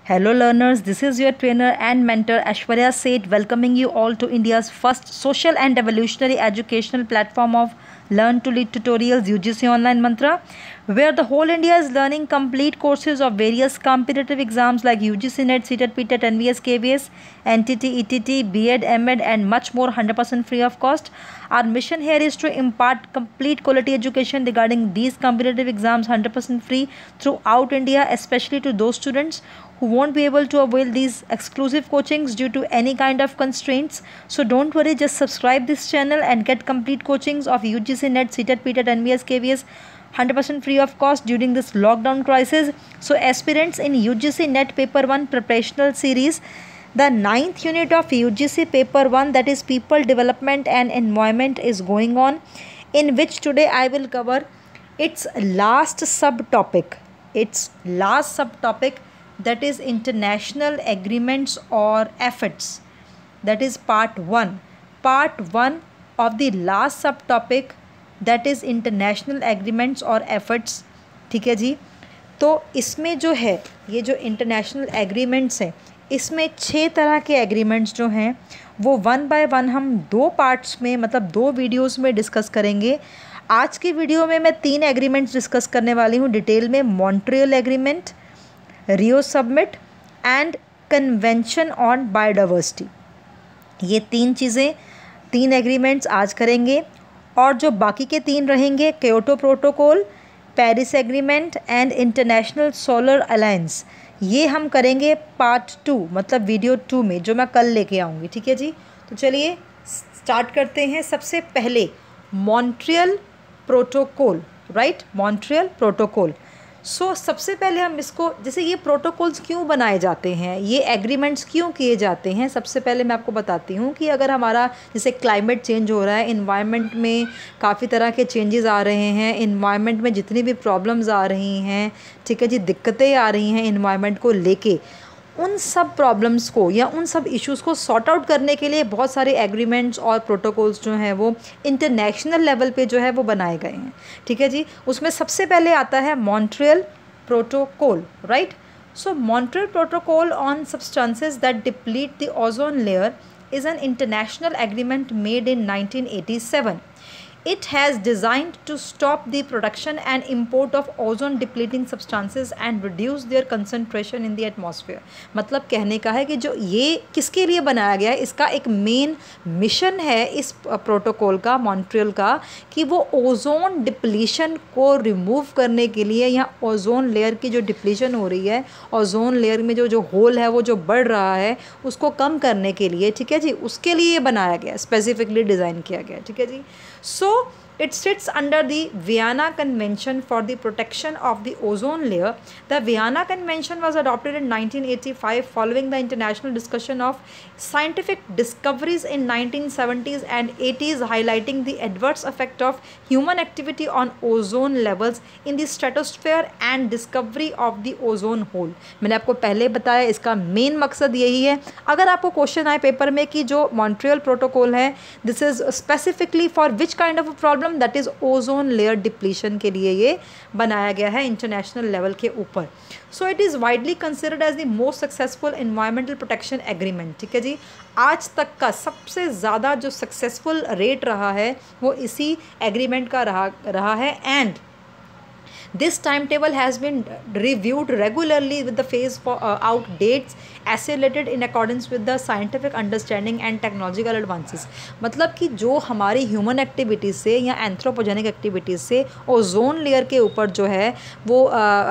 Hello learners, this is your trainer and mentor Aishwarya Seth welcoming you all to India's first social and revolutionary educational platform of Learn to Lead Tutorials UGC Online Mantra, where the whole India is learning complete courses of various competitive exams like UGC NET, CTET, PTET, NVS, KVS, NTT, ETT, B.Ed, M.Ed and much more 100% free of cost. Our mission here is to impart complete quality education regarding these competitive exams 100% free throughout India, especially to those students who won't be able to avail these exclusive coachings due to any kind of constraints. So don't worry, just subscribe this channel and get complete coachings of UGC NET, CTET, PTET, NVS, KVS 100% free of cost during this lockdown crisis. So aspirants in UGC NET Paper 1 Preparational Series, the 9th unit of UGC Paper 1, that is People Development and Environment, is going on, in which today I will cover its last subtopic. That is international agreements or efforts. That is part 1. Part 1 of the last subtopic, that is international agreements और efforts. ठीक है जी. तो इसमें जो है ये जो international agreements हैं, इसमें 6 तरह के एग्रीमेंट्स जो हैं वो 1 बाय 1 हम 2 पार्ट्स में, मतलब 2 वीडियोस में डिस्कस करेंगे. आज की वीडियो में मैं 3 एग्रीमेंट्स डिस्कस करने वाली हूँ डिटेल में. Montreal agreement, Rio summit and convention on biodiversity. ये 3 चीज़ें, 3 एग्रीमेंट्स आज करेंगे. और जो बाकी के 3 रहेंगे, Kyoto protocol, Paris agreement and international solar alliance, ये हम करेंगे पार्ट 2, मतलब वीडियो 2 में, जो मैं कल लेके आऊँगी. ठीक है जी. तो चलिए स्टार्ट करते हैं. सबसे पहले Montreal protocol, right, Montreal protocol. सबसे पहले हम इसको, जैसे ये प्रोटोकॉल्स क्यों बनाए जाते हैं, ये एग्रीमेंट्स क्यों किए जाते हैं, सबसे पहले मैं आपको बताती हूँ कि अगर हमारा जैसे क्लाइमेट चेंज हो रहा है, इन्वायरमेंट में काफ़ी तरह के चेंजेस आ रहे हैं, इन्वायरमेंट में जितनी भी प्रॉब्लम्स आ रही हैं, ठीक है जी, दिक्कतें आ रही हैं इन्वायरमेंट को लेके, उन सब प्रॉब्लम्स को या उन सब इश्यूज़ को सॉर्ट आउट करने के लिए बहुत सारे एग्रीमेंट्स और प्रोटोकॉल्स जो हैं वो इंटरनेशनल लेवल पे जो है वो बनाए गए हैं. ठीक है जी. उसमें सबसे पहले आता है Montreal protocol, right. So Montreal protocol on substances that deplete the ozone layer is an international agreement made in 1987. It has designed to stop the production and import of ozone depleting substances and reduce their concentration in the atmosphere. मतलब कहने का है कि जो ये किसके लिए बनाया गया है, इसका एक मेन मिशन है इस प्रोटोकॉल का, मॉन्ट्रियल का, कि वो ओजोन डिप्लीशन को रिमूव करने के लिए, या ओजोन लेयर की जो डिप्लीशन हो रही है, ओजोन लेयर में जो होल है वो जो बढ़ रहा है, उसको कम करने के लिए, ठीक है जी, उसके लिए ये बनाया गया, स्पेसिफिकली डिज़ाइन किया गया. ठीक है जी. So it sits under the Vienna Convention for the Protection of the Ozone Layer. The Vienna Convention was adopted in 1985 following the international discussion of scientific discoveries in 1970s and 80s highlighting the adverse effect of human activity on ozone levels in the stratosphere and discovery of the ozone hole. मैंने आपको पहले बताया इसका main मकसद यही है. अगर आपको क्वेश्चन आए पेपर में कि जो मॉन्ट्रियल प्रोटोकॉल है, this is specifically for which kind of problem, that is ozone layer depletion के लिए ये बनाया गया है इंटरनेशनल लेवल के ऊपर. So it is widely considered as the most successful environmental protection agreement. ठीक है जी. आज तक का सबसे ज़्यादा जो सक्सेसफुल रेट रहा है वो इसी एग्रीमेंट का रहा है. And this timetable has been reviewed regularly with the phase out dates accelerated in accordance with the scientific understanding and technological advances. मतलब कि जो हमारी ह्यूमन एक्टिविटीज़ से या एंथ्रोपोजेनिक एक्टिविटीज़ से ओजोन लेयर के ऊपर जो है वो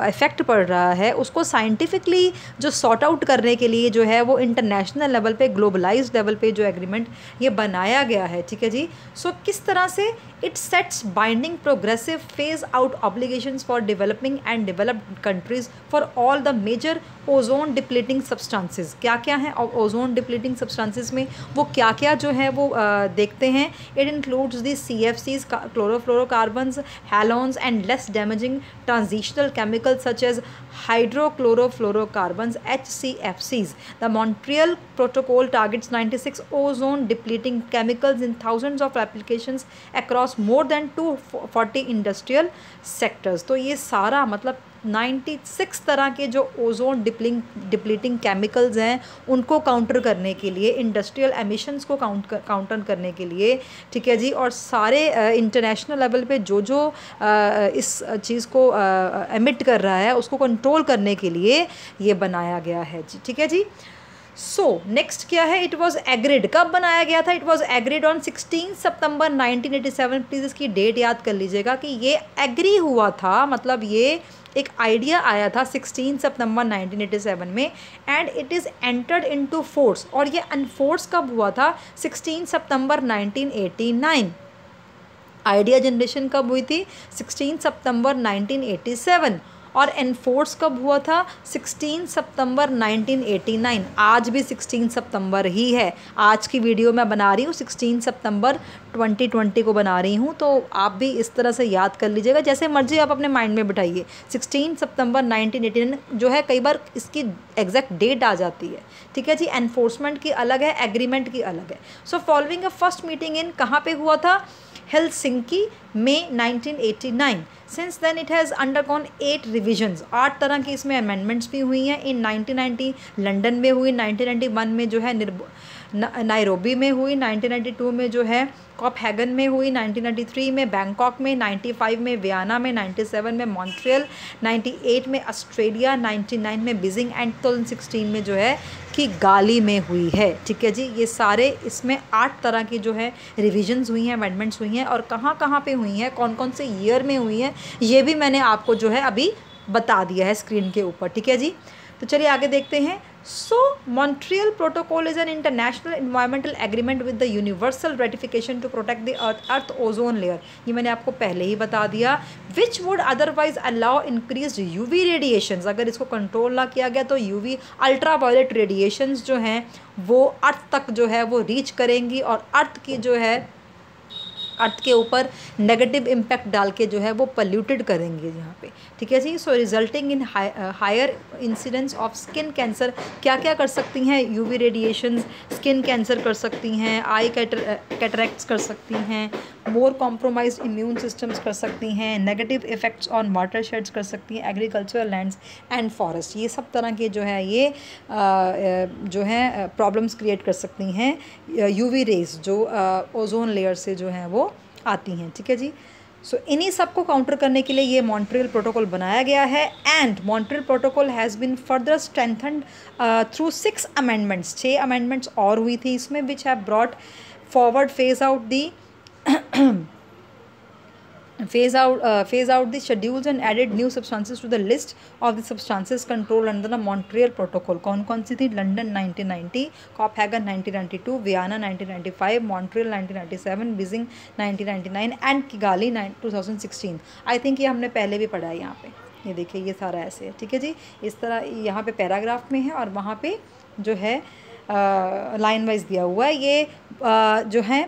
इफ़ेक्ट पड़ रहा है, उसको साइंटिफिकली जो सॉर्ट आउट करने के लिए जो है वो इंटरनेशनल लेवल पे, ग्लोबलाइज्ड लेवल पे जो एग्रीमेंट ये बनाया गया है. ठीक है जी. सो किस तरह से it sets binding progressive phase out obligations for developing and developed countries for all the major ozone depleting substances. क्या क्या हैं ओजोन डिप्लीटिंग सब्सटेंसेस में, वो क्या क्या जो है वो देखते हैं. It includes the CFCs, chlorofluorocarbons, halons and less damaging transitional chemicals such as hydrochlorofluorocarbons HCFCs. The Montreal Protocol targets 96 ozone depleting chemicals in thousands of applications across more than 240 industrial sectors. तो ये सारा मतलब 96 तरह के जो ozone depleting chemicals हैं उनको counter करने के लिए, इंडस्ट्रियल एमिशंस को काउंटर करने के लिए, ठीक है जी, और सारे इंटरनेशनल लेवल पे जो इस चीज़ को एमिट कर रहा है उसको कंट्रोल करने के लिए ये बनाया गया है जी, ठीक है जी। सो नेक्स्ट क्या है, इट वॉज एग्रीड, कब बनाया गया था, इट वॉज एग्रीड ऑन 16 सितंबर 1987। प्लीज़ इसकी डेट याद कर लीजिएगा कि ये एग्री हुआ था, मतलब ये एक आइडिया आया था 16 सितंबर 1987 में, and it is entered into force, और ये अनफोर्स कब हुआ था, 16 सितंबर 1989। आइडिया जनरेशन कब हुई थी, 16 सितंबर 1987, और एनफोर्स कब हुआ था, 16 सितंबर 1989। आज भी 16 सितंबर ही है। आज की वीडियो मैं बना रही हूँ 16 सितंबर 2020 को बना रही हूँ, तो आप भी इस तरह से याद कर लीजिएगा, जैसे मर्जी आप अपने माइंड में बिठाइए। 16 सितंबर 1989 जो है, कई बार इसकी एग्जैक्ट डेट आ जाती है, ठीक है जी। एनफोर्समेंट की अलग है, एग्रीमेंट की अलग है। So following a first meeting in, कहाँ पे हुआ था, हेलसिंकी में 1989। Since then it has undergone 8 revisions, 8 तरह की इसमें अमेंडमेंट्स भी हुई हैं। इन 1990 लंदन में हुई, 1991 में जो है नायरोबी में हुई, 1992 में जो है कोपेनहेगन में हुई, 1993 में बैंकॉक में, 95 में वियना में, 97 में मॉन्ट्रियल, 98 में ऑस्ट्रेलिया, 99 में बीजिंग, एंड 2016 में जो है कि गाली में हुई है, ठीक है जी। ये सारे इसमें 8 तरह की जो है रिविजन्स हुई हैं, अमेंडमेंट्स हुई हैं, और कहाँ कहाँ पे हुई हैं, कौन कौन से ईयर में हुई हैं, ये भी मैंने आपको जो है अभी बता दिया है स्क्रीन के ऊपर, ठीक है जी। तो चलिए आगे देखते हैं। So Montreal protocol is an international environmental agreement with the universal ratification to protect the earth ozone layer, ये मैंने आपको पहले ही बता दिया। Which would otherwise allow increase UV radiations, अगर इसको कंट्रोल ना किया गया तो यूवी अल्ट्रावायलेट रेडिएशंस जो हैं वो अर्थ तक जो है वो रीच करेंगी, और अर्थ की जो है अर्थ के ऊपर नेगेटिव इम्पैक्ट डाल के जो है वो पल्यूटेड करेंगे यहाँ पे, ठीक है जी। So resulting in higher incidence of skin cancer, क्या क्या कर सकती हैं यूवी रेडिएशंस, स्किन कैंसर कर सकती हैं, आई कैटरेक्ट्स कर सकती हैं, मोर कॉम्प्रोमाइज्ड इम्यून सिस्टम्स कर सकती हैं, negative effects on water shades कर सकती हैं, एग्रीकल्चरल लैंड्स एंड फॉरेस्ट, ये सब तरह के जो है ये जो है प्रॉब्लम्स क्रिएट कर सकती हैं यूवी रेज जो ओजोन लेयर से जो है वो आती हैं, ठीक है जी। सो इन्हीं सब को काउंटर करने के लिए ये मॉन्ट्रियल प्रोटोकॉल बनाया गया है, and Montreal protocol has been further strengthened through 6 amendments, 6 amendments और हुई थी इसमें, which have brought forward phase out the schedules and added new substances to the list of the substances controlled under the Montreal Protocol। कौन कौन सी थी, London 1990, Copenhagen 1992, Vienna 1995, Montreal 1997, Beijing 1999 and Kigali 2016। I think ये हमने पहले भी पढ़ा है यहाँ पे, ये देखिए ये सारा ऐसे है, ठीक है जी। इस तरह यहाँ पे पैराग्राफ में है और वहाँ पे जो है लाइन वाइज दिया हुआ है। ये जो है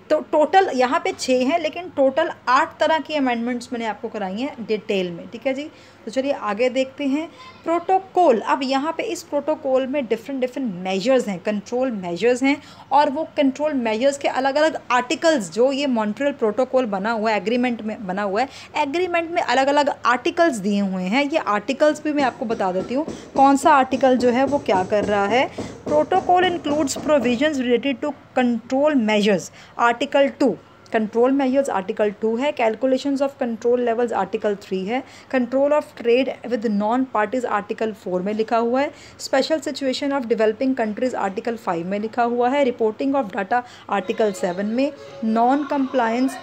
तो टोटल यहाँ पे 6 हैं, लेकिन टोटल 8 तरह की अमेंडमेंट्स मैंने आपको कराई हैं डिटेल में, ठीक है जी। तो चलिए आगे देखते हैं प्रोटोकॉल। अब यहाँ पे इस प्रोटोकॉल में डिफरेंट मेजर्स हैं, कंट्रोल मेजर्स हैं, और वो कंट्रोल मेजर्स के अलग अलग आर्टिकल्स, जो ये मॉन्ट्रियल प्रोटोकॉल बना हुआ है, एग्रीमेंट में बना हुआ है, एग्रीमेंट में अलग अलग आर्टिकल्स दिए हुए हैं। ये आर्टिकल्स भी मैं आपको बता देती हूँ कौन सा आर्टिकल जो है वो क्या कर रहा है। Protocol includes provisions related to control measures, article 2 control measures article 2 है, calculations of control levels article 3 है, control of trade with non parties article 4 में लिखा हुआ है, special situation of developing countries article 5 में लिखा हुआ है, रिपोर्टिंग ऑफ डाटा आर्टिकल 7 में, नॉन कंप्लायंस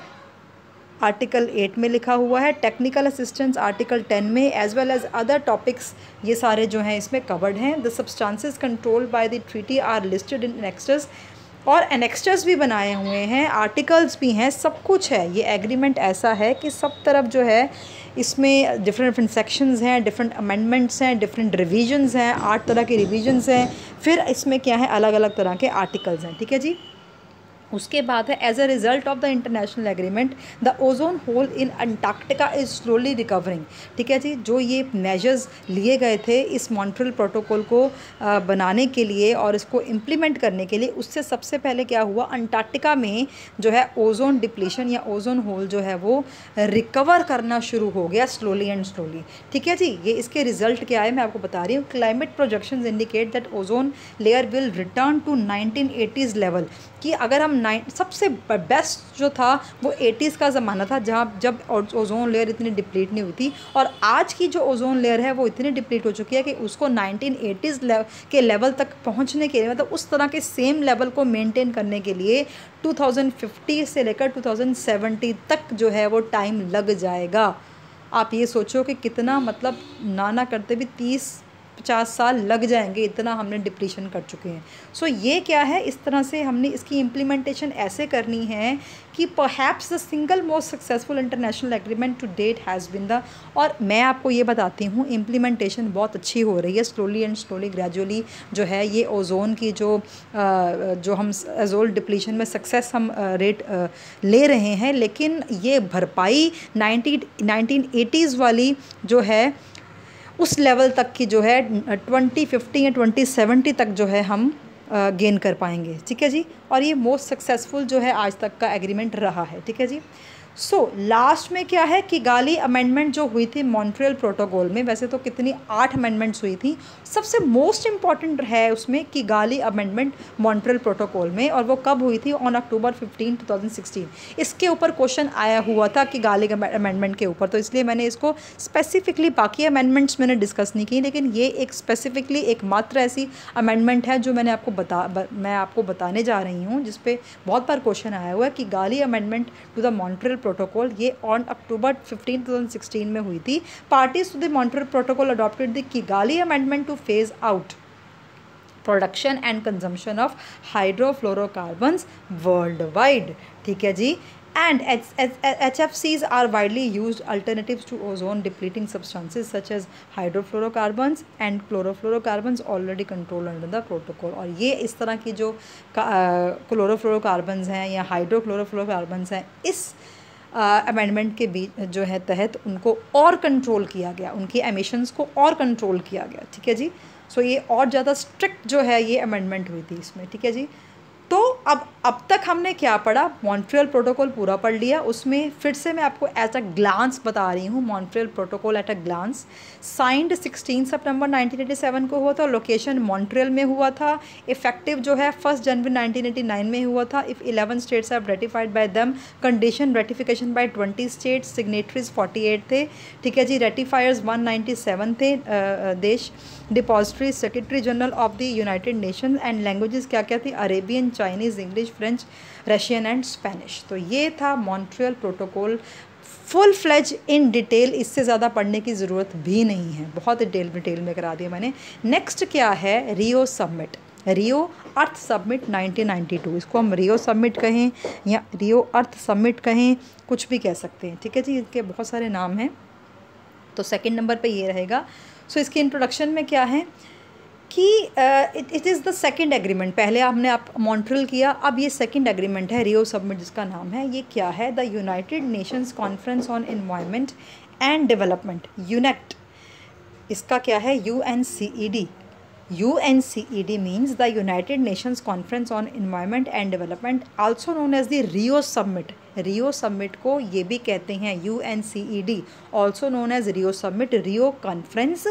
आर्टिकल 8 में लिखा हुआ है, टेक्निकल असिस्टेंस आर्टिकल 10 में, as well as other topics ये सारे जो हैं इसमें कवर्ड हैं। The substances controlled by the treaty are listed in annexures, और एनेक्स्टर्स भी बनाए हुए हैं, आर्टिकल्स भी हैं, सब कुछ है। ये एग्रीमेंट ऐसा है कि सब तरफ जो है इसमें डिफरेंट सेक्शंस हैं, डिफरेंट अमेंडमेंट्स हैं, डिफरेंट रिविजन्स हैं, 8 तरह के रिविजन्स हैं, फिर इसमें क्या है अलग अलग तरह के आर्टिकल्स हैं, ठीक है जी। उसके बाद है as a result of the international agreement the ozone hole in Antarctica is slowly recovering. ठीक है जी, जो ये मेजर्स लिए गए थे इस मॉन्ट्रियल प्रोटोकॉल को बनाने के लिए और इसको इम्प्लीमेंट करने के लिए, उससे सबसे पहले क्या हुआ, अंटार्कटिका में जो है ओजोन डिप्लीशन या ओजोन होल जो है वो रिकवर करना शुरू हो गया स्लोली एंड स्लोली। ठीक है जी, ये इसके रिजल्ट क्या है मैं आपको बता रही हूँ। Climate projections indicate that ozone layer will return to 1980s level, कि अगर हम सबसे बेस्ट जो था वो 80s का ज़माना था जहाँ जब ओजोन लेयर इतनी डिप्लीट नहीं हुई थी, और आज की जो ओजोन लेयर है वो इतनी डिप्लीट हो चुकी है कि उसको 1980s के लेवल तक पहुँचने के लिए, मतलब उस तरह के सेम लेवल को मेंटेन करने के लिए 2050 से लेकर 2070 तक जो है वो टाइम लग जाएगा। आप ये सोचो कि कितना, मतलब ना करते भी 30-50 साल लग जाएंगे, इतना हमने डिप्लीशन कर चुके हैं। सो ये क्या है, इस तरह से हमने इसकी इम्प्लीमेंटेशन ऐसे करनी है कि perhaps the single most successful international agreement to date has been the, और मैं आपको ये बताती हूँ इम्प्लीमेंटेशन बहुत अच्छी हो रही है, स्लोली एंड स्लोली ग्रेजुअली जो है ये ओजोन की जो हम ओजोन डिप्लीशन में सक्सेस हम रेट ले रहे हैं, लेकिन ये भरपाई 1980s वाली जो है उस लेवल तक की जो है 2050 या 2070 तक जो है हम गेन कर पाएंगे। ठीक है जी, और ये मोस्ट सक्सेसफुल जो है आज तक का एग्रीमेंट रहा है। ठीक है जी, सो लास्ट में क्या है, किगाली अमेंडमेंट जो हुई थी मॉन्ट्रियल प्रोटोकॉल में, वैसे तो कितनी 8 अमेंडमेंट्स हुई थी, सबसे मोस्ट इम्पॉर्टेंट है उसमें किगाली अमेंडमेंट मॉन्ट्रियल प्रोटोकॉल में, और वो कब हुई थी, ऑन October 15, 2016। इसके ऊपर क्वेश्चन आया हुआ था किगाली अमेंडमेंट के ऊपर, तो इसलिए मैंने इसको स्पेसिफिकली, बाकी अमेंडमेंट्स मैंने डिस्कस नहीं की, लेकिन ये एक स्पेसिफिकली एकमात्र ऐसी अमेंडमेंट है जो मैं आपको बताने जा रही हूँ, जिस पे बहुत बार क्वेश्चन आया हुआ है। Kigali amendment to the Montreal protocol ये ऑन October 15, 2016 में हुई थी। Parties to the Montreal protocol adopted the Kigali amendment to phase out production and consumption of hydrofluorocarbons worldwide. ठीक है जी, and HFCs are widely used alternatives to ozone depleting substances such as hydrofluorocarbons and chlorofluorocarbons already controlled under the protocol। और ये इस तरह की जो chlorofluorocarbons हैं या हाइड्रोफ्लोरोफ्लोरोकार्बन्स हैं, इस अमेंडमेंट के बीच जो है तहत उनको और कंट्रोल किया गया, उनकी एमिशंस को और कंट्रोल किया गया। ठीक है जी, सो ये और ज़्यादा स्ट्रिक्ट जो है ये अमेंडमेंट हुई थी इसमें। ठीक है जी, तो अब तक हमने क्या पढ़ा, मॉन्ट्रियल प्रोटोकॉल पूरा पढ़ लिया। उसमें फिर से मैं आपको एट अ ग्लांस बता रही हूँ, Montreal protocol at a glance signed 16 सितंबर 1987 को हुआ था, लोकेशन मॉन्ट्रियल में हुआ था, इफेक्टिव जो है 1 जनवरी 1989 में हुआ था। If 11 states have ratified by them, condition ratification by 20 states, signatories 48 थे। ठीक है जी, रेटिफायर्स 197 थे देश, depositary secretary general of the United Nation, and languages क्या क्या थी, Arabian, Chinese, English, French, Russian and Spanish. तो ये था Montreal protocol full fledge in detail, इससे ज़्यादा पढ़ने की ज़रूरत भी नहीं है, बहुत डिटेल में करा दिया मैंने। नेक्स्ट क्या है, रियो समिट, रियो अर्थ समिट 1992, इसको हम रियो समिट कहें या रियो अर्थ समिट कहें, कुछ भी कह सकते हैं। ठीक है जी, इनके बहुत सारे नाम हैं, तो सेकंड नंबर पे ये रहेगा। सो इसके इंट्रोडक्शन में क्या है कि it is the second agreement, पहले आपने मॉन्ट्रियल किया, अब ये सेकंड एग्रीमेंट है रियो समिट जिसका नाम है। ये क्या है, the United Nations conference on environment and development, UNCED, इसका क्या है, UNCED। UNCED means the United Nations Conference on Environment and Development, also known as the Rio Summit। Rio Summit को ये भी कहते हैं UNCED, also known as Rio Summit। Rio Conference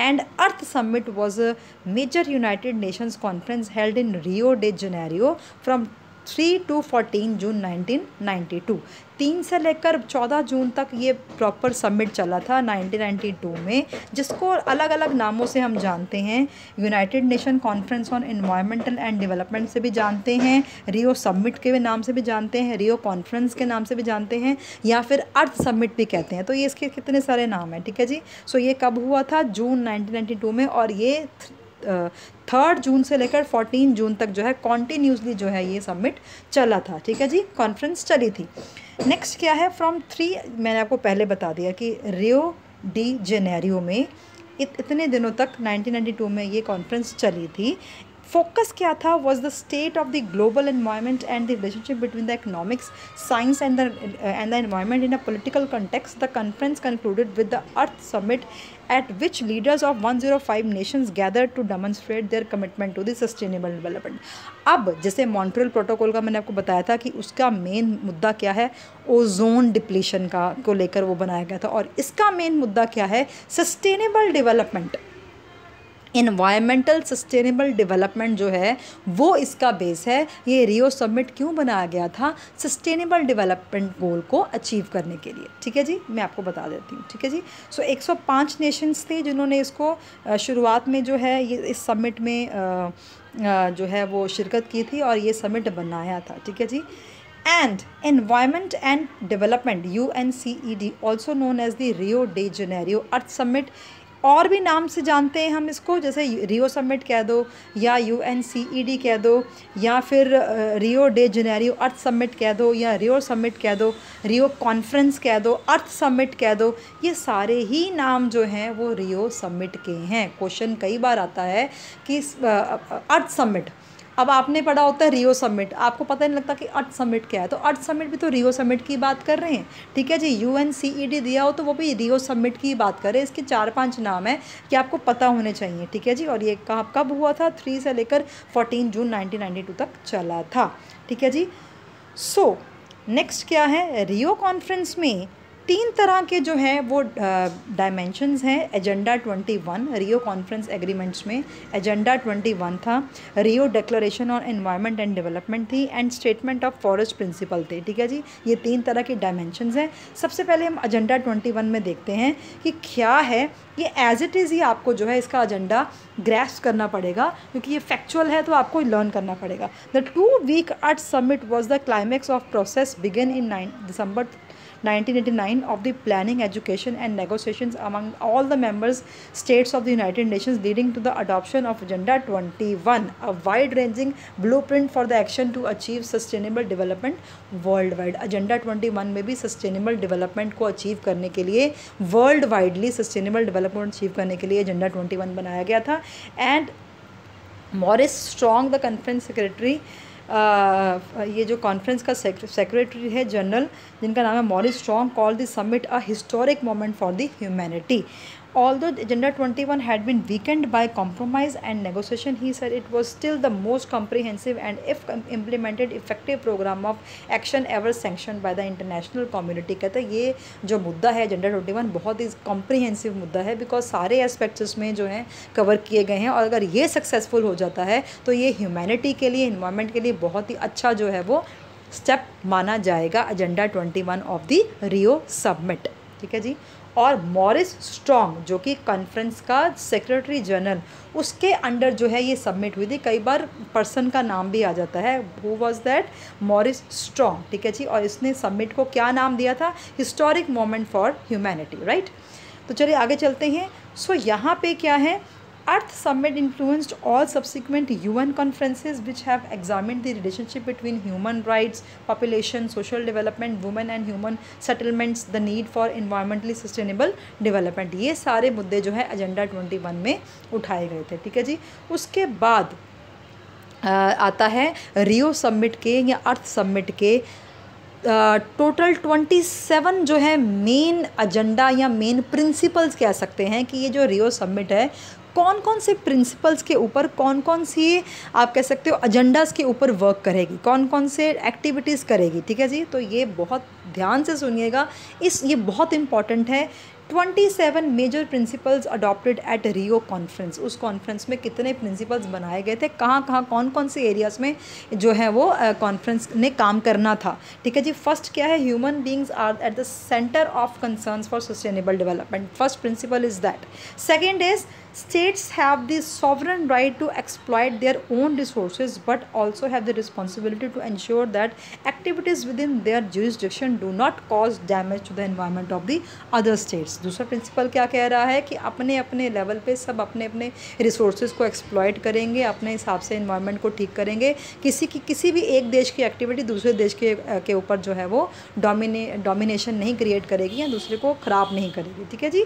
and Earth Summit was a major United Nations conference held in Rio de Janeiro from 3 to 14 जून 1992। 3 से लेकर 14 जून तक ये proper summit चला था 1992 में, जिसको अलग अलग नामों से हम जानते हैं। United Nation conference on environmental and development से भी जानते हैं, रियो समिट के नाम से भी जानते हैं, रियो कॉन्फ्रेंस के नाम से भी जानते हैं, या फिर अर्थ समिट भी कहते हैं। तो ये इसके कितने सारे नाम हैं। ठीक है जी, सो ये कब हुआ था, जून 1992 में, और ये 3 जून से लेकर 14 जून तक जो है कॉन्टीन्यूसली जो है ये समिट चला था। ठीक है जी, कॉन्फ्रेंस चली थी। नेक्स्ट क्या है, फ्रॉम 3, मैंने आपको पहले बता दिया कि रियो डी जेनेरियो में इतने दिनों तक 1992 में ये कॉन्फ्रेंस चली थी। फोकस क्या था, was the state of the global environment and the relationship between the economics, science and the environment in a political context. The conference concluded with the earth summit at which leaders of 105 nations gathered to demonstrate their commitment to the sustainable development. अब जैसे Montreal protocol का मैंने आपको बताया था कि उसका main मुद्दा क्या है, ओजोन डिप्लीशन का को लेकर वो बनाया गया था, और इसका मेन मुद्दा क्या है, sustainable development. Environmental sustainable development जो है वो इसका बेस है. ये रियो समिट क्यों बनाया गया था, सस्टेनेबल डेवलपमेंट गोल को अचीव करने के लिए. ठीक है जी, मैं आपको बता देती हूँ. ठीक है जी, सो 105 नेशंस थे जिन्होंने इसको शुरुआत में जो है ये इस समिट में जो है वो शिरकत की थी और ये समिट बनाया था. ठीक है जी. And environment and development UNCED also known as the Rio de Janeiro earth summit, और भी नाम से जानते हैं हम इसको, जैसे रियो समिट कह दो या UNCED कह दो या फिर रियो डे जेनेरियो अर्थ समिट कह दो या रियो समिट कह दो, रियो कॉन्फ्रेंस कह दो, अर्थ समिट कह दो. ये सारे ही नाम जो हैं वो रियो समिट के हैं. क्वेश्चन कई बार आता है कि अर्थ समिट, अब आपने पढ़ा होता है रियो समिट, आपको पता नहीं लगता कि अर्थ समिट क्या है, तो अर्थ समिट भी तो रियो समिट की बात कर रहे हैं. ठीक है जी. UNCED दिया हो तो वो भी रियो समिट की बात कर रहे हैं. इसके 4-5 नाम है कि आपको पता होने चाहिए. ठीक है जी. और ये कब हुआ था, 3 से लेकर 14 जून 1992 तक चला था. ठीक है जी. सो नेक्स्ट क्या है, रियो कॉन्फ्रेंस में 3 तरह के जो हैं वो डायमेंशंस हैं. एजेंडा 21 रियो कॉन्फ्रेंस एग्रीमेंट्स में एजेंडा 21 था, Rio declaration on environment and development थी, and statement of forest principle थे. ठीक है जी. ये 3 तरह के डायमेंशंस हैं. सबसे पहले हम एजेंडा 21 में देखते हैं कि क्या है. ये एज इट इज़ ही आपको जो है इसका एजेंडा ग्रैस्प करना पड़ेगा क्योंकि ये फैक्चुअल है, तो आपको लर्न करना पड़ेगा. The 2-week earth summit was the climax of process begin in December 1989 of the planning, education and negotiations among all the members states of the United Nations, leading to the adoption of Agenda 21, a wide-ranging blueprint for the action to achieve sustainable development worldwide. Agenda 21 में भी sustainable development को achieve करने के लिए, world widely sustainable development achieve करने के लिए Agenda 21 बनाया गया था. And Maurice Strong, the conference secretary, ये जो कॉन्फ्रेंस का सेक्रेटरी है जनरल, जिनका नाम है Morris strong, call the summit a historic moment for the humanity. Although Agenda 21 had been weakened by compromise and negotiation, he said it was still the most comprehensive and if implemented effective program of action ever sanctioned by the international community. कहते हैं ये जो मुद्दा है Agenda 21 बहुत ही comprehensive मुद्दा है, because सारे एस्पेक्ट्स इसमें जो हैं कवर किए गए हैं, और अगर ये सक्सेसफुल हो जाता है तो ये ह्यूमैनिटी के लिए, इन्वायरमेंट के लिए बहुत ही अच्छा जो है वो स्टेप माना जाएगा Agenda 21 of the Rio summit. ठीक है जी. और मॉरिस स्ट्रॉन्ग जो कि कॉन्फ्रेंस का सेक्रेटरी जनरल, उसके अंडर जो है ये सबमिट हुई थी. कई बार पर्सन का नाम भी आ जाता है. Who was that, Morris strong. ठीक है जी. और इसने सबमिट को क्या नाम दिया था, historic moment for humanity. Right. तो चलिए आगे चलते हैं. सो यहाँ पे क्या है, Earth Summit influenced all subsequent UN conferences which have examined the relationship between human rights, population, social development, women and human settlements, the need for environmentally sustainable development. ये सारे मुद्दे जो है Agenda 21 में उठाए गए थे. ठीक है जी. उसके बाद आता है रियो समिट के या अर्थ समिट के टोटल 27 जो है मेन एजेंडा या मेन प्रिंसिपल्स कह सकते हैं कि ये जो रियो समिट है कौन कौन से प्रिंसिपल्स के ऊपर, कौन कौन सी आप कह सकते हो एजेंडाज़ के ऊपर वर्क करेगी, कौन कौन से एक्टिविटीज़ करेगी. ठीक है जी. तो ये बहुत ध्यान से सुनिएगा, ये बहुत इंपॉर्टेंट है. 27 मेजर प्रिंसिपल्स अडॉप्टेड एट रियो कॉन्फ्रेंस. उस कॉन्फ्रेंस में कितने प्रिंसिपल्स बनाए गए थे, कहाँ कहाँ कौन कौन से एरियाज़ में जो है वो कॉन्फ्रेंस ने काम करना था. ठीक है जी. फर्स्ट क्या है, human beings are at the centre of concerns for sustainable development. First principle is that. Second is states have the sovereign right to exploit their own resources but also have the responsibility to ensure that activities within their jurisdiction do not cause damage to the environment of the other states. दूसरा principal क्या कह रहा है कि अपने अपने level पे सब अपने अपने रिसोर्सेज को एक्सप्लॉयट करेंगे, अपने हिसाब से इन्वायरमेंट को ठीक करेंगे. किसी भी एक देश की एक्टिविटी दूसरे देश के ऊपर जो है वो डोमिनेशन नहीं क्रिएट करेगी या दूसरे को ख़राब नहीं करेगी. ठीक है जी.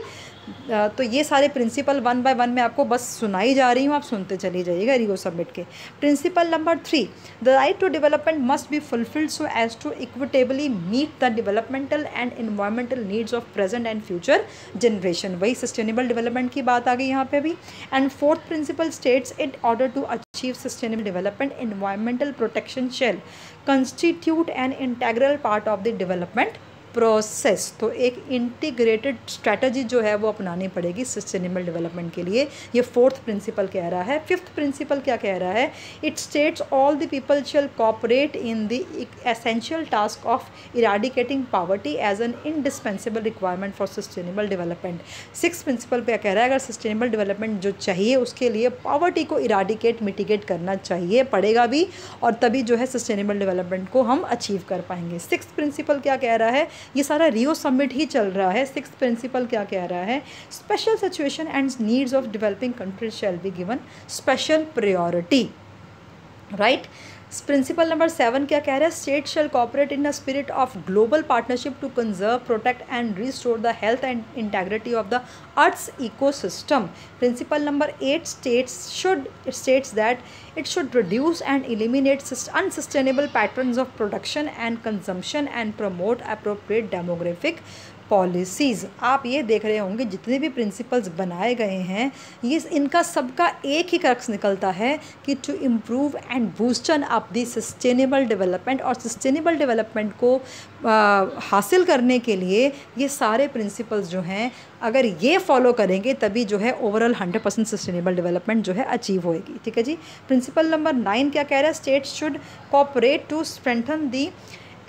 तो ये सारे प्रिंसिपल 1 by बाय वन मैं आपको बस सुनाई जा रही हूँ, आप सुनते चली जाइएगा रियो समिट के। Principle number 3, the right to development must be fulfilled so as to equitably meet the developmental and environmental needs of present and future generation. वही सस्टेनेबल डेवलपमेंट की बात आ गई यहाँ पे भी। And fourth principle states, in order to achieve sustainable development, environmental protection shall constitute an integral part of the development process. तो एक इंटीग्रेटेड स्ट्रैटेजी जो है वो अपनानी पड़ेगी सस्टेनेबल डेवलपमेंट के लिए, ये फोर्थ प्रिंसिपल कह रहा है। फिफ्थ प्रिंसिपल क्या कह रहा है? It states all the people shall cooperate in the essential task of eradicating poverty as an indispensable requirement for sustainable development. Six principle क्या कह रहा है? अगर सस्टेनेबल डेवलपमेंट जो चाहिए उसके लिए पॉवर्टी को इराडिकेट मिटिगेट करना चाहिए, पड़ेगा भी, और तभी जो है सस्टेनेबल डेवलपमेंट को हम अचीव कर पाएंगे। सिक्स प्रिंसिपल क्या कह रहा है? ये सारा रियो समिट ही चल रहा है। सिक्स्थ प्रिंसिपल क्या कह रहा है? Special situation and needs of developing countries shall be given special priority, right. Principle number 7 क्या कह रहा है? State shall cooperate in the spirit of global partnership to conserve, protect and restore the health and integrity of the earth's ecosystem. Principle number 8 states that it should reduce and eliminate unsustainable patterns of production and consumption and promote appropriate demographic policies. आप ये देख रहे होंगे जितने भी principles बनाए गए हैं, ये इनका सबका एक ही क्रक्स निकलता है कि to improve and boosting up the sustainable development. और सस्टेनेबल डेवलपमेंट को हासिल करने के लिए ये सारे प्रिंसिपल्स जो हैं, अगर ये फॉलो करेंगे तभी जो है ओवरऑल 100% सस्टेनेबल डेवलपमेंट जो है अचीव होएगी, ठीक है जी। प्रिंसिपल नंबर 9 क्या कह रहा है? States should cooperate to strengthen the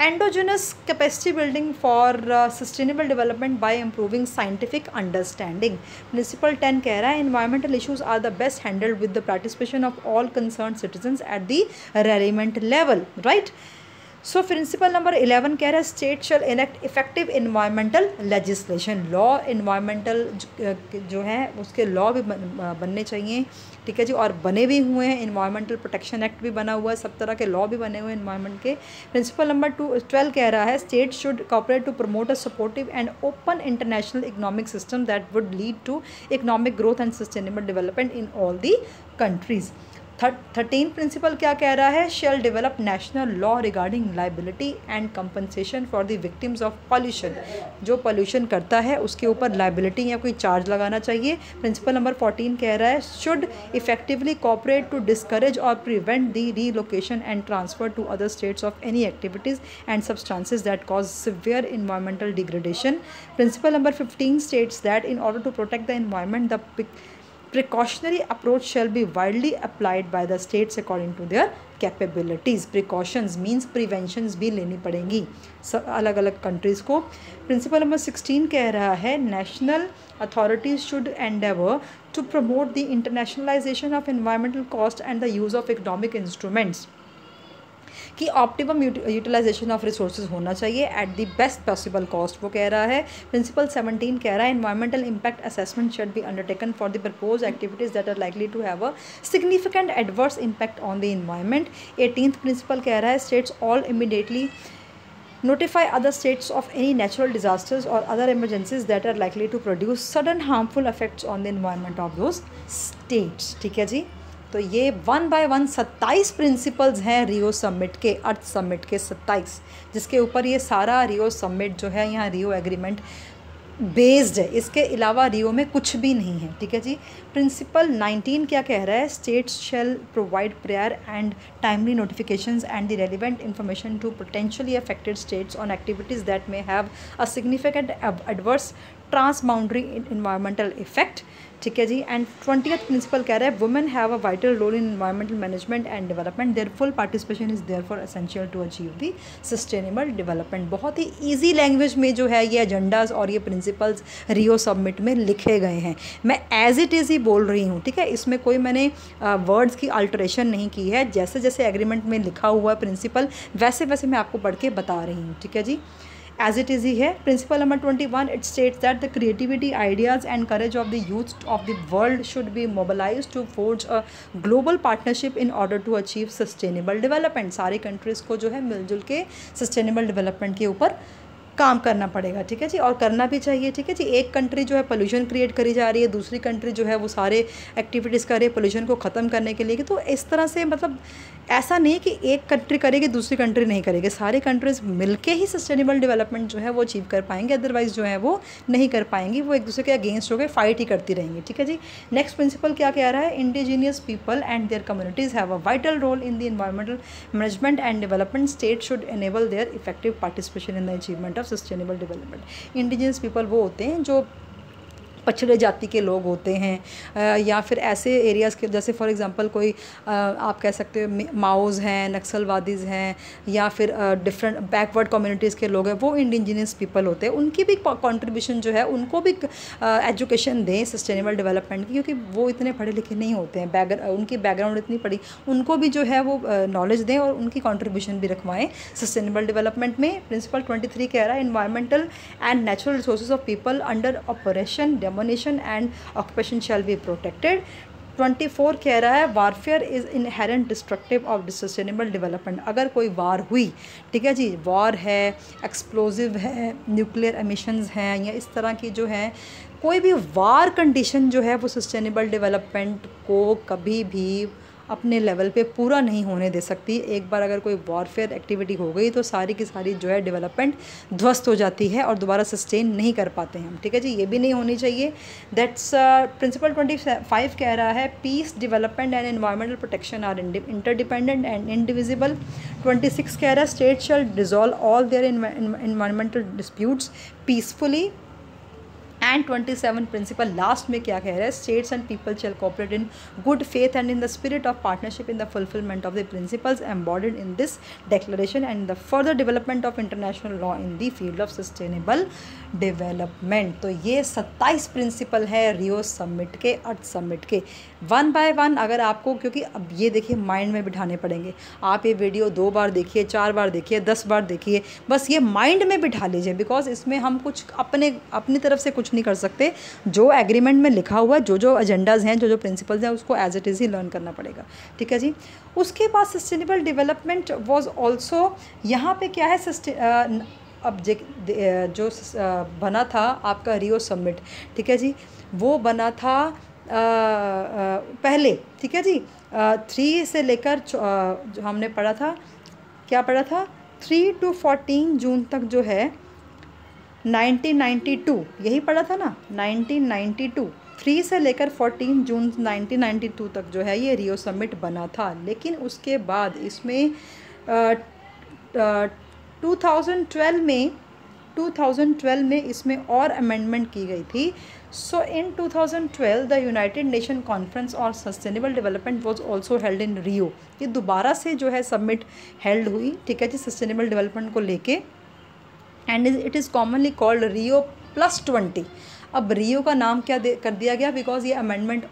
endogenous capacity building for sustainable development by improving scientific understanding. Principle 10 कह रहा है environmental issues are the best handled with the participation of all concerned citizens at the relevant level, right? So principle number 11 कह रहा है state शैल enact effective environmental legislation. Law environmental जो है उसके law भी बनने चाहिए, ठीक है जी, और बने भी हुए हैं। इन्वायरमेंटल प्रोटेक्शन एक्ट भी बना हुआ है, सब तरह के लॉ भी बने हुए हैं इन्वायरमेंट के। प्रिंसिपल नंबर 12 कह रहा है state should cooperate to promote a supportive and open international economic system that would lead to economic growth and sustainable development in all the countries. 13 principle क्या कह रहा है? Shall develop national law regarding liability and compensation for the victims of pollution. जो pollution करता है उसके ऊपर liability या कोई चार्ज लगाना चाहिए। प्रिंसिपल नंबर 14 कह रहा है should effectively cooperate to discourage और prevent the relocation and transfer to other states of any activities and substances that cause severe environmental degradation. Principle number 15 states that in order to protect the environment the precautionary approach shall be widely applied by the states according to their capabilities. Precautions means preventions भी लेनी पड़ेंगी सब अलग अलग countries को। Principle number 16 कह रहा है national authorities should endeavour to promote the internationalization of environmental cost and the use of economic instruments कि ऑप्टिमम यूटिलाइजेशन ऑफ रिसोर्सेज होना चाहिए at the best possible cost, वो कह रहा है। प्रिंसिपल 17 कह रहा है environmental impact assessment should be undertaken for the propose activities that are likely to have a significant adverse impact on the environment. 18th principle कह रहा है states all immediately notify other states of any natural disasters or other emergencies that are likely to produce sudden harmful effects on the environment of those states, ठीक है जी। तो ये 1 by 1 27 principles हैं रियो summit के, अर्थ summit के 27, जिसके ऊपर ये सारा रियो समिट जो है यहाँ रियो एग्रीमेंट बेस्ड है। इसके अलावा रियो में कुछ भी नहीं है, ठीक है जी। प्रिंसिपल 19 क्या कह रहा है? States shall provide prior and timely notifications and the relevant information to potentially affected states on activities that may have a significant adverse trans boundary environmental effect, ठीक है जी। एंड 20th प्रिंसिपल कह रहा है women have a vital role in environmental management and development, their full participation is therefore essential to achieve the sustainable development. बहुत ही easy language में जो है ये एजेंडाज और ये प्रिंसिपल्स रियो समिट में लिखे गए हैं। मैं एज इट इज़ ही बोल रही हूँ, ठीक है, इसमें कोई मैंने वर्ड्स की अल्टरेशन नहीं की है। जैसे जैसे एग्रीमेंट में लिखा हुआ है प्रिंसिपल वैसे वैसे मैं आपको पढ़ के बता रही हूँ, ठीक है जी, एज इट इज़ ही है। Principle number 21 it states that the creativity ideas and courage of the youth of the world should be mobilize to forge a global partnership in order to achieve sustainable development. सारी countries को जो है मिलजुल के sustainable development के ऊपर काम करना पड़ेगा, ठीक है जी, और करना भी चाहिए, ठीक है जी। एक कंट्री जो है पोल्यूशन क्रिएट करी जा रही है, दूसरी कंट्री जो है वो सारे एक्टिविटीज़ कर रही है पोल्यूशन को ख़त्म करने के लिए, तो इस तरह से मतलब ऐसा नहीं कि एक कंट्री करेगी दूसरी कंट्री नहीं करेगी, सारी कंट्रीज़ मिलके ही सस्टेनेबल डेवलपमेंट जो है वो अचीव कर पाएंगे, अदरवाइज़ जो है वो नहीं कर पाएंगी, वो एक दूसरे के अगेंस्ट हो गए फाइट ही करती रहेंगी, ठीक है जी। नेक्स्ट प्रिंसिपल क्या कह रहा है, indigenous people and their communities have a vital role in the environmental management and development, state should enable their effective participation in the achievement of sustainable development. Indigenous people वो होते हैं जो पछड़े जाति के लोग होते हैं, या फिर ऐसे एरियाज़ के, जैसे फॉर एग्जांपल कोई आप कह सकते हो माओज़ हैं, नक्सलवादीज़ हैं, या फिर डिफरेंट बैकवर्ड कम्युनिटीज़ के लोग हैं, वो इंडिजिनस पीपल होते हैं। उनकी भी कंट्रीब्यूशन जो है, उनको भी एजुकेशन दें सस्टेनेबल डेवलपमेंट की, क्योंकि वो इतने पढ़े लिखे नहीं होते हैं, उनकी बैकग्राउंड इतनी पढ़ी, उनको भी जो है वो नॉलेज दें और उनकी कंट्रीब्यूशन भी रखवाएं सस्टेनेबल डेवलपमेंट में। प्रिंसिपल 23 कह रहा है, environmental and natural resources of people under operation domination and occupation shall be protected. 24 कह रहा है, warfare is inherent destructive of sustainable development. अगर कोई वार हुई, ठीक है जी, वार है, एक्सप्लोजिव है, न्यूक्लियर एमिशंस हैं, या इस तरह की जो है कोई भी वार कंडीशन जो है वो सस्टेनेबल डेवलपमेंट को कभी भी अपने लेवल पे पूरा नहीं होने दे सकती। एक बार अगर कोई वॉरफेयर एक्टिविटी हो गई तो सारी की सारी जो है डेवलपमेंट ध्वस्त हो जाती है और दोबारा सस्टेन नहीं कर पाते हैं हम, ठीक है जी, ये भी नहीं होनी चाहिए। दैट्स प्रिंसिपल 25 कह रहा है, peace development and environmental protection are interdependent and indivisible. 26 कह रहा है, state shall dissolve all their environmental disputes peacefully. And 27 principle last में क्या कह रहा है, states and people shall cooperate in good faith and in the spirit of partnership in the fulfilment of the principles embodied in this declaration and the further development of international law in the field of sustainable development. तो ये 27 principal है रियो summit के, अर्थ summit के। One by one अगर आपको, क्योंकि अब ये देखिए माइंड में बिठाने पड़ेंगे, आप ये वीडियो 2 बार देखिए, 4 बार देखिए, 10 बार देखिए, बस ये माइंड में बिठा लीजिए, बिकॉज इसमें हम कुछ अपनी तरफ से कुछ नहीं कर सकते। जो एग्रीमेंट में लिखा हुआ है, जो एजेंडाज हैं, जो प्रिंसिपल्स हैं, उसको एज इट इज़ ही लर्न करना पड़ेगा, ठीक है जी। उसके बाद सस्टेनेबल डेवलपमेंट वाज आल्सो, यहाँ पे क्या है, अब जो बना था आपका रियो समिट, ठीक है जी, वो बना था पहले, ठीक है जी, 3 से लेकर जो हमने पढ़ा था, क्या पढ़ा था, 3 to 14 जून तक जो है 1992, यही पढ़ा था ना, 1992, 3 से लेकर 14 जून 1992 तक जो है ये रियो समिट बना था। लेकिन उसके बाद इसमें 2012 में इसमें और अमेंडमेंट की गई थी। So in 2012 the United Nation conference on sustainable development was also held in Rio. ये दोबारा से जो है समिट हेल्ड हुई, ठीक है जी, सस्टेनेबल डेवलपमेंट को लेके, and it is commonly called Rio +20। अब रियो का नाम क्या कर दिया गया, बिकॉज ये अमेंडमेंट,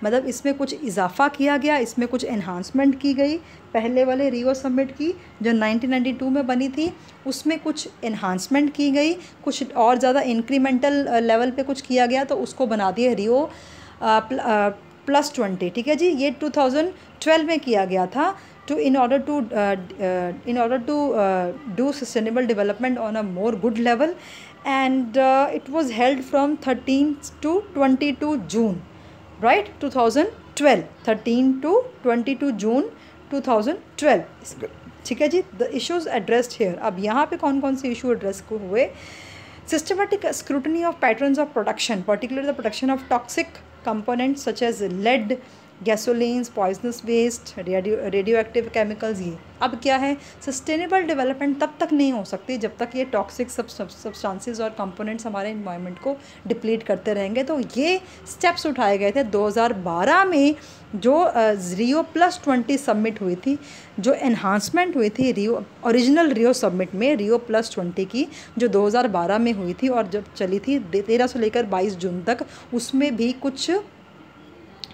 मतलब इसमें कुछ इजाफा किया गया, इसमें कुछ एनहांसमेंट की गई। पहले वाले रियो समिट की जो 1992 में बनी थी, उसमें कुछ एनहांसमेंट की गई, कुछ और ज़्यादा इंक्रीमेंटल लेवल पे कुछ किया गया, तो उसको बना दिया रियो +20, ठीक है जी। ये 2012 में किया गया था, in order to do sustainable development on a more good level, and it was held from 13th to 22 June, right, 2012, 13 to 22 June 2012, ठीक है जी। the issues addressed here, अब यहाँ पे कौन कौन से इशू एड्रेस को हुए, systematic scrutiny of patterns of production, particularly the production of toxic components such as lead, gasolines, poisonous waste, radioactive chemicals. ये अब क्या है, सस्टेनेबल डेवलपमेंट तब तक नहीं हो सकती जब तक ये टॉक्सिक सब्सटेंसेस और कंपोनेंट्स हमारे इन्वायरमेंट को डिप्लीट करते रहेंगे। तो ये स्टेप्स उठाए गए थे 2012 में, जो रियो +20 समिट हुई थी, जो एनहांसमेंट हुई थी रियो ओरिजिनल रियो समिट में, रियो +20 की, जो 2012 में हुई थी और जब चली थी 13 से लेकर 22 जून तक, उसमें भी कुछ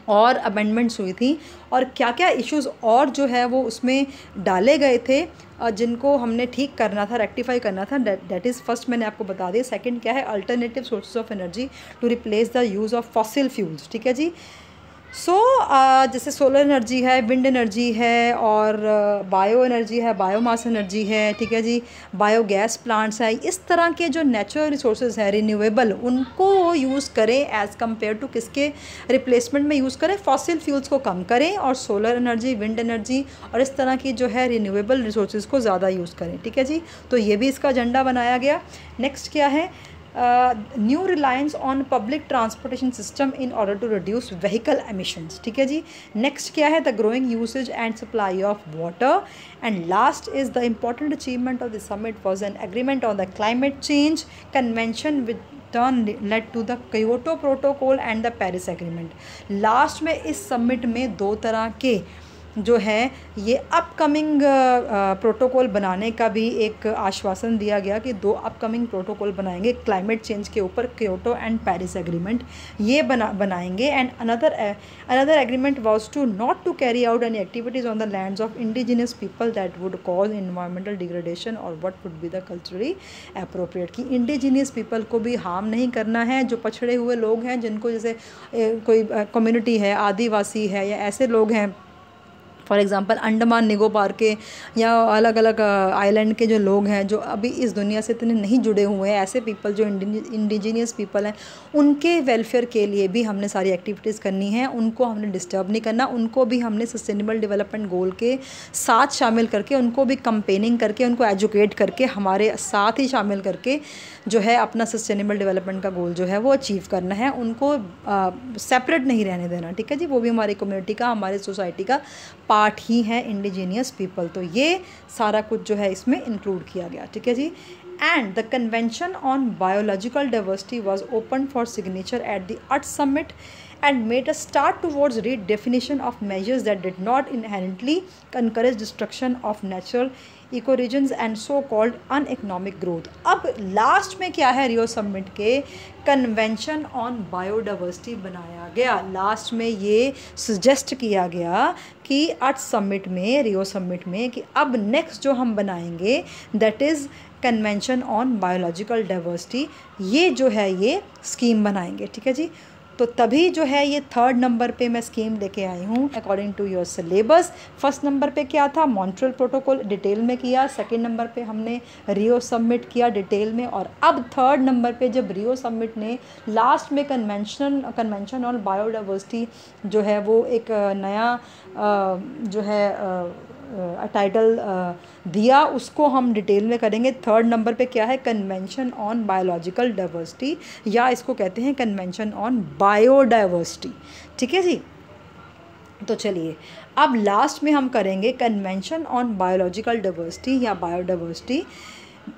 और अमेंडमेंट्स हुई थी, और क्या क्या इश्यूज़ और जो है वो उसमें डाले गए थे, जिनको हमने ठीक करना था, रेक्टिफाई करना था। दैट इज़ फर्स्ट मैंने आपको बता दिया। सेकंड क्या है, alternative sources of energy to replace the use of fossil fuels, ठीक है जी। सो जैसे सोलर एनर्जी है, विंड एनर्जी है, और बायो एनर्जी है, बायोमास एनर्जी है, ठीक है जी, बायोगैस प्लांट्स है, इस तरह के जो नेचुरल रिसोर्सेज हैं रिन्यूएबल, उनको यूज़ करें एज़ कम्पेयर टू किसके रिप्लेसमेंट में यूज़ करें, फॉसिल फ्यूल्स को कम करें, और सोलर एनर्जी, विंड एनर्जी और इस तरह की जो है रिन्यूएबल रिसोर्सेज को ज़्यादा यूज़ करें, ठीक है जी। तो ये भी इसका एजेंडा बनाया गया। नेक्स्ट क्या है, new reliance on public transportation system in order to reduce vehicle emissions, ठीक है जी। नेक्स्ट क्या है, the growing usage and supply of water, and last is the important achievement of the summit was an agreement on the climate change convention with turn led to the Kyoto Protocol and the Paris Agreement. Last में इस summit में दो तरह के जो है ये upcoming protocol बनाने का भी एक आश्वासन दिया गया कि दो अपकमिंग प्रोटोकॉल बनाएंगे क्लाइमेट चेंज के ऊपर, क्योटो एंड पेरिस एग्रीमेंट ये बनाएंगे। And another agreement was to not to carry out any activities on the lands of indigenous people that would cause environmental degradation और what would be the culturally appropriate, कि indigenous people को भी harm नहीं करना है, जो पछड़े हुए लोग हैं, जिनको जैसे कोई कम्युनिटी है, आदिवासी है, या ऐसे लोग हैं फॉर एग्ज़ाम्पल अंडमान निकोबार के या अलग अलग आइलैंड के जो लोग हैं जो अभी इस दुनिया से इतने नहीं जुड़े हुए हैं, ऐसे पीपल जो इंडिजीनियस पीपल हैं, उनके वेलफेयर के लिए भी हमने सारी एक्टिविटीज़ करनी है, उनको हमने डिस्टर्ब नहीं करना, उनको भी हमने सस्टेनेबल डेवलपमेंट गोल के साथ शामिल करके, उनको भी कंपेनिंग करके, उनको एजुकेट करके, हमारे साथ ही शामिल करके जो है अपना सस्टेनेबल डेवलपमेंट का गोल जो है वो अचीव करना है, उनको सेपरेट नहीं रहने देना, ठीक है जी। वो भी हमारी कम्युनिटी का, हमारी सोसाइटी का पार्ट ही है इंडिजीनियस पीपल। तो ये सारा कुछ जो है इसमें इंक्लूड किया गया, ठीक है जी। And the convention on biological diversity was open for signature at the earth summit and made a start towards redefinition of measures that did not inherently encourage destruction of natural ecoregions and so called uneconomic growth। अब last में क्या है, रियो summit के convention on biodiversity बनाया गया। Last में ये suggest किया गया कि अर्थ समिट में, रियो समिट में, कि अब नेक्स्ट जो हम बनाएंगे that is convention on biological diversity, ये जो है ये स्कीम बनाएंगे, ठीक है जी। तो तभी जो है ये थर्ड नंबर पे मैं स्कीम लेके आई हूँ according to your syllabus. First number पे क्या था, मॉन्ट्रियल प्रोटोकॉल डिटेल में किया, सेकंड नंबर पे हमने रियो समिट किया डिटेल में, और अब थर्ड नंबर पे जब रियो समिट ने लास्ट में कन्वेंशन ऑन बायोडाइवर्सिटी जो है वो एक नया जो है टाइटल दिया, उसको हम डिटेल में करेंगे। थर्ड नंबर पे क्या है, कन्वेंशन ऑन बायोलॉजिकल डाइवर्सिटी, या इसको कहते हैं कन्वेंशन ऑन बायोडाइवर्सिटी, ठीक है जी। तो चलिए अब लास्ट में हम करेंगे कन्वेंशन ऑन बायोलॉजिकल डाइवर्सिटी या बायोडाइवर्सिटी।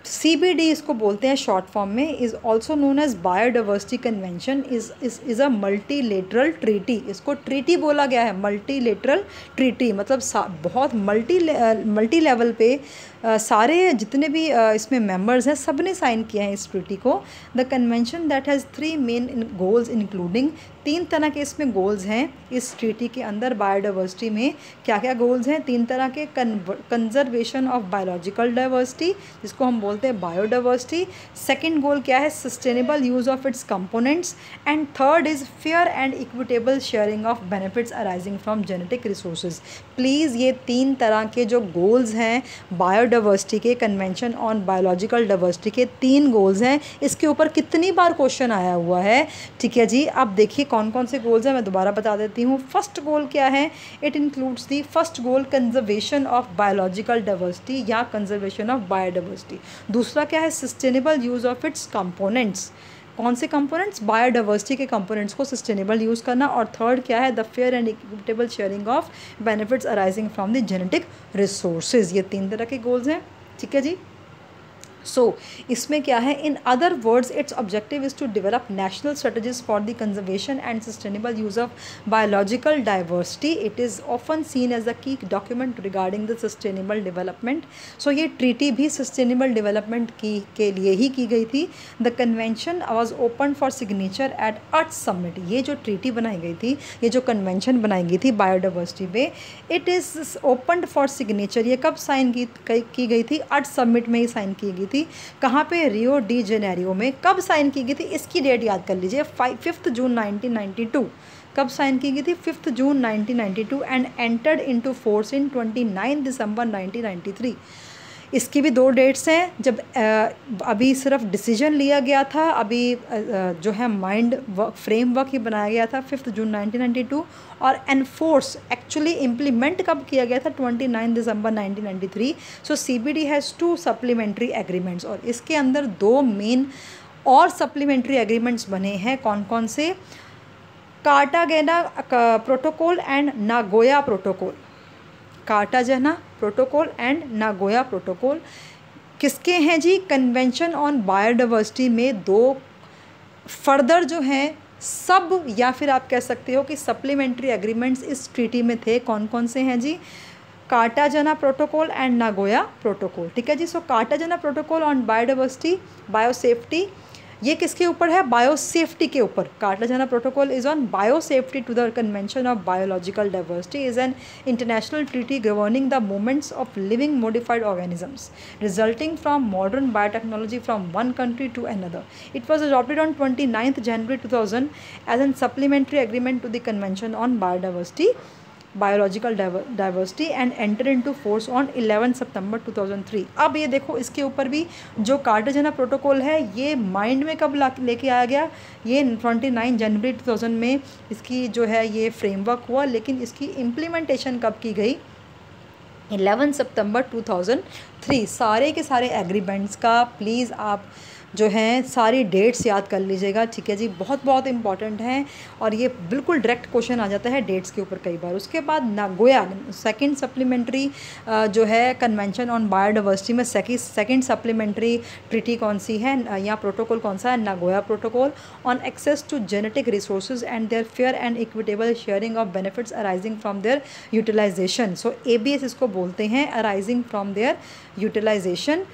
CBD इसको बोलते हैं शॉर्ट फॉर्म में, is also known as biodiversity convention, is a multilateral treaty. इसको ट्रीटी बोला गया है, मल्टीलेटरल ट्रीटी, मतलब बहुत मल्टी लेवल पे सारे जितने भी इसमें मेंबर्स हैं सब ने साइन किया है इस ट्रीटी को। The convention that has 3 main goals including, 3 तरह के इसमें गोल्स हैं इस ट्रीटी के अंदर। बायोडाइवर्सिटी में क्या क्या गोल्स हैं, 3 तरह के, कंजर्वेशन ऑफ बायोलॉजिकल डाइवर्सिटी जिसको हम बोलते हैं बायोडाइवर्सिटी, सेकंड गोल क्या है, sustainable use of its components, and third is fair and equitable sharing of benefits arising from genetic resources. Please ये 3 तरह के जो गोल्स हैं बायोडाइवर्सिटी के, कन्वेंशन ऑन बायोलॉजिकल डाइवर्सिटी के 3 गोल्स हैं, इसके ऊपर कितनी बार क्वेश्चन आया हुआ है, ठीक है जी। अब देखिए कौन कौन से गोल्स हैं, मैं दोबारा बता देती हूँ। फर्स्ट गोल क्या है, it includes the first goal conservation of biological diversity या कंजर्वेशन ऑफ बायोडाइवर्सिटी। दूसरा क्या है, sustainable use of its components, कौन से कंपोनेंट्स, बायोडाइवर्सिटी के कंपोनेंट्स को सस्टेनेबल यूज़ करना, और थर्ड क्या है, the fair and equitable sharing of benefits arising from the genetic resources. ये 3 तरह के गोल्स हैं, ठीक है जी। सो इसमें क्या है, in other words its objective is to develop national strategies for the conservation and sustainable use of biological diversity. It is often seen as the key document regarding the sustainable development. So ये treaty भी sustainable development के लिए ही की गई थी। The convention was open for signature at Earth Summit. ये जो treaty बनाई गई थी, ये जो कन्वेंशन बनाई गई थी बायोडाइवर्सिटी पे, it is open for signature. ये कब साइन की गई थी, अर्थ समिट में ही साइन की गई थी। कहाँ पे, रियो डी जेनेरियो में। कब साइन की गई थी, इसकी डेट याद कर लीजिए, 5 जून 1992। कब साइन की गई थी? 5 जून 1992 and entered into force in 29 दिसंबर 1993। इसकी भी 2 डेट्स हैं जब अभी सिर्फ डिसीजन लिया गया था, अभी जो है माइंड फ्रेमवर्क ही बनाया गया था 5 जून 1992, और एनफोर्स एक्चुअली इम्प्लीमेंट कब किया गया था? 29 दिसंबर 1993। सो CBD हैज़ 2 सप्लीमेंट्री एग्रीमेंट्स, और इसके अंदर 2 मेन और सप्लीमेंट्री एग्रीमेंट्स बने हैं। कौन कौन से? Cartagena protocol and Nagoya protocol. Cartagena protocol and Nagoya protocol किसके हैं जी? कन्वेंशन ऑन बायोडाइवर्सिटी में 2 फर्दर जो हैं सब, या फिर आप कह सकते हो कि सप्लीमेंट्री एग्रीमेंट्स इस ट्रीटी में थे। कौन कौन से हैं जी? Cartagena protocol and Nagoya protocol. ठीक है जी। So Cartagena protocol on biodiversity, biosafety, ये किसके ऊपर है? बायोसेफ्टी के ऊपर। Cartagena protocol is on biosafety to the convention of biological diversity is an international treaty governing the movements of living modified organisms resulting from modern biotechnology from one country to another. It was adopted on 29 January 2000 as an supplementary agreement to the convention on biodiversity, biological diversity and enter into force on 11 सितंबर 2003। अब ये देखो, इसके ऊपर भी जो कार्टागेना protocol है ये mind में कब लेके आया गया? ये 29 जनवरी 2000 में इसकी जो है ये फ्रेमवर्क हुआ, लेकिन इसकी इम्प्लीमेंटेशन कब की गई? 11 सितंबर 2003। सारे के सारे एग्रीमेंट्स का प्लीज़ आप जो हैं सारी डेट्स याद कर लीजिएगा। ठीक है जी, बहुत बहुत इंपॉर्टेंट हैं, और ये बिल्कुल डायरेक्ट क्वेश्चन आ जाता है डेट्स के ऊपर कई बार। उसके बाद नागोया सेकंड सप्लीमेंट्री जो है कन्वेंशन ऑन बायोडाइवर्सिटी में सेकंड सप्लीमेंट्री ट्रीटी कौन सी है या प्रोटोकॉल कौन सा है? Nagoya protocol on access to genetic resources and their fair and equitable sharing of benefits arising from their utilization. So ABS इसको बोलते हैं, arising from their utilization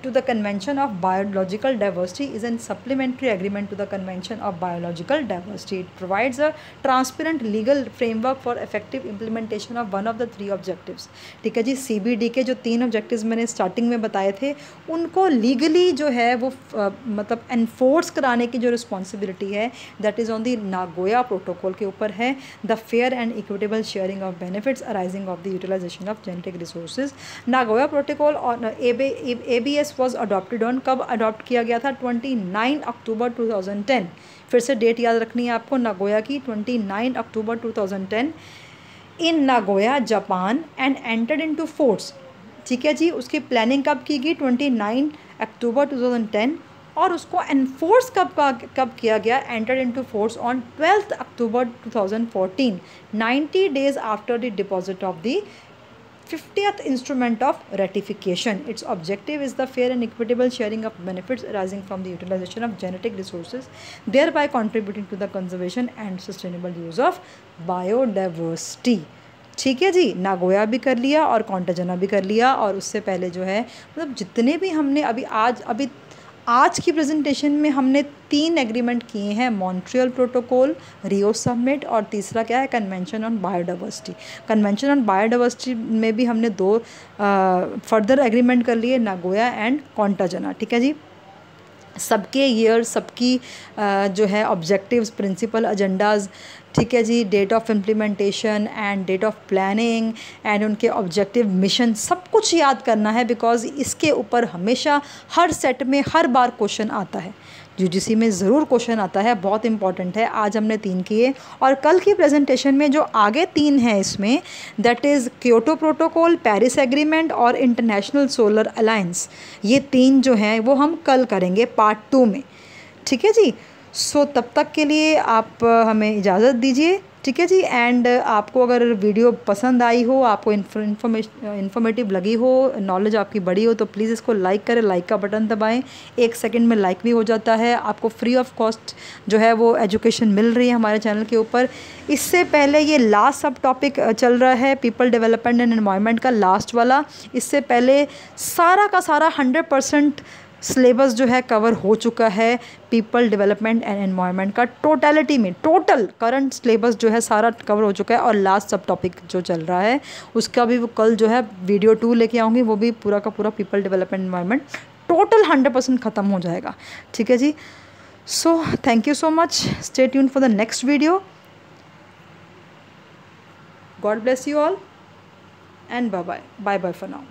to the Convention of Biological Diversity is a supplementary agreement to the Convention of Biological Diversity. It provides a transparent legal framework for effective implementation of one of the 3 objectives. ठीक है जी। CBD के जो 3 objectives मैंने starting में बताए थे, उनको legally जो है वो मतलब एनफोर्स कराने की जो रिस्पॉन्सिबिलिटी है that is on the Nagoya protocol के ऊपर है। The fair and equitable sharing of benefits arising of the utilization of genetic resources. Nagoya protocol और ABS was adopted on, कब अडॉप्ट किया गया था? 29 अक्टूबर 2010। फिर से डेट याद रखनी है आपको नागोया की, 29 October 2010 in Nagoya Japan and entered into force. ठीक है जी। उसकी प्लानिंग कब की गई? 29 अक्टूबर 2010, और उसको एनफोर्स कब किया गया? Entered into force on 12 October 2014, 90 days after the deposit of the 50th instrument of ratification. Its objective is the fair and equitable sharing of benefits arising from the utilization of genetic resources, thereby contributing to the conservation and sustainable use of biodiversity. ठीक है जी। Nagoya भी कर लिया और कार्टागेना भी कर लिया, और उससे पहले जो है मतलब जितने भी हमने अभी आज की प्रेजेंटेशन में हमने 3 एग्रीमेंट किए हैं, मॉन्ट्रियल प्रोटोकॉल, रियो समिट, और तीसरा क्या है? Convention on biodiversity. Convention on biodiversity में भी हमने 2 फर्दर एग्रीमेंट कर लिए, नागोया एंड कार्टागेना। ठीक है जी। सबके ईयर, सबकी जो है ऑब्जेक्टिव्स, प्रिंसिपल, एजेंडाज, ठीक है जी, date of implementation and date of planning and उनके ऑब्जेक्टिव, मिशन, सब कुछ याद करना है, बिकॉज इसके ऊपर हमेशा हर सेट में हर बार क्वेश्चन आता है। UGC में ज़रूर क्वेश्चन आता है, बहुत इंपॉर्टेंट है। आज हमने 3 किए, और कल की प्रेजेंटेशन में जो आगे 3 हैं इसमें that is Kyoto protocol, Paris agreement और इंटरनेशनल सोलर अलायंस। ये 3 जो हैं वो हम कल करेंगे पार्ट 2 में। ठीक है जी। सो तब तक के लिए आप हमें इजाज़त दीजिए। ठीक है जी। एंड आपको अगर वीडियो पसंद आई हो, आपको इन्फॉर्मेटिव लगी हो, नॉलेज आपकी बड़ी हो, तो प्लीज़ इसको लाइक करें, लाइक का बटन दबाएं। 1 सेकंड में लाइक भी हो जाता है। आपको फ्री ऑफ कॉस्ट जो है वो एजुकेशन मिल रही है हमारे चैनल के ऊपर। इससे पहले ये लास्ट सब टॉपिक चल रहा है पीपल डेवलपमेंट एंड एनवायरनमेंट का, लास्ट वाला। इससे पहले सारा का सारा 100% सिलेबस जो है कवर हो चुका है पीपल डेवलपमेंट एंड एनवायरनमेंट का। टोटलिटी में टोटल करंट सिलेबस जो है सारा कवर हो चुका है, और लास्ट सब टॉपिक जो चल रहा है उसका भी वो कल जो है वीडियो 2 लेके आऊँगी, वो भी पूरा का पूरा पीपल डेवलपमेंट एनवायरनमेंट टोटल 100% ख़त्म हो जाएगा। ठीक है जी। So thank you so much, stay tuned for the next video. God bless you all, and bye bye. Bye bye for now.